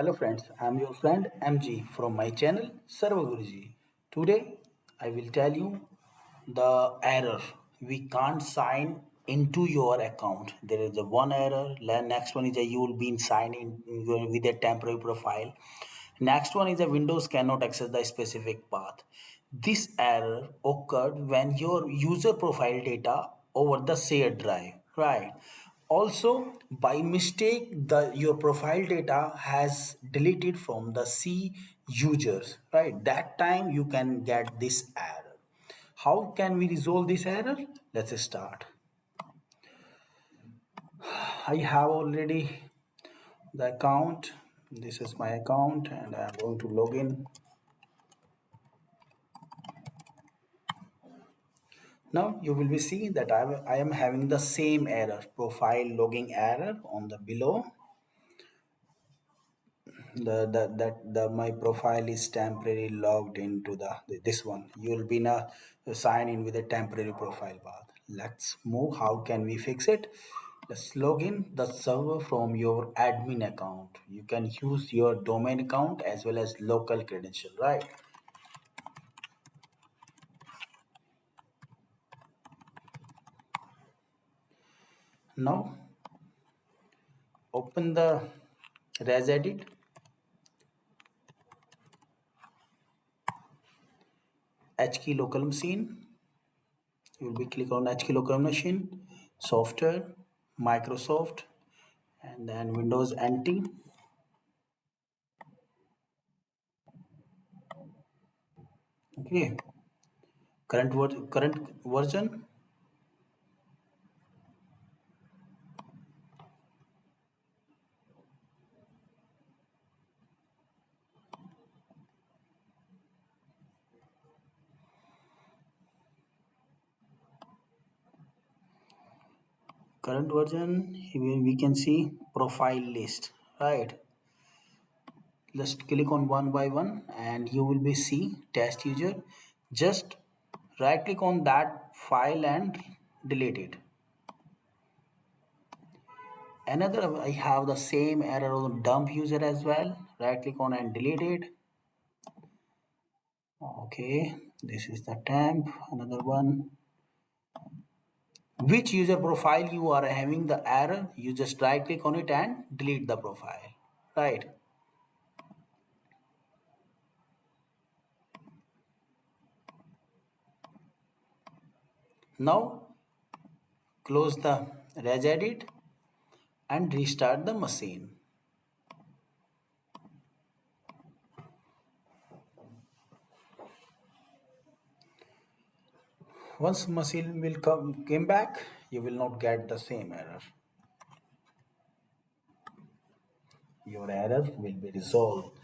Hello friends, I am your friend MG from my channel Server Guruji. Today I will tell you the error. We can't sign into your account. There is a one error. Next one is that you will be signed in with a temporary profile. Next one is that Windows cannot access the specific path. This error occurred when your user profile data over the shared drive, right? Also, by mistake, your profile data has deleted from the C users, right? That time you can get this error. How can we resolve this error? Let's start. I have already the account. This is my account and I'm going to log in. Now you will be seeing that I am having the same error, profile logging error on the below. The my profile is temporarily logged into this one. You will be in a sign in with a temporary profile path. Let's move. How can we fix it? Let's log in the server from your admin account. You can use your domain account as well as local credential, right? Now open the ResEdit, HKey local machine. You will be click on HKey local machine, software, Microsoft, and then Windows NT. Okay, current version. Current version, we can see profile list, right? Let's click on one by one and you will be see test user. Just right click on that file and delete it. Another, I have the same error on dump user as well. Right click on and delete it. Okay, this is the temp. Another one, which user profile you are having the error, you just right click on it and delete the profile, right? Now close the regedit and restart the machine. Once machine will came back, you will not get the same error. Your error will be resolved.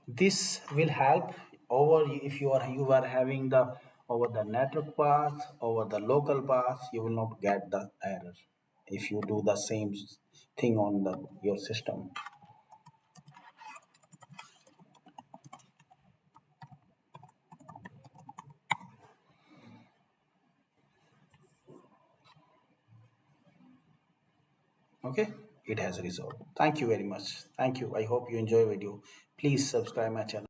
This will help over if you are having the over the network path, over the local path, you will not get the error if you do the same thing on your system. Okay, it has resolved. Thank you very much. Thank you. I hope you enjoy video. Please subscribe my channel.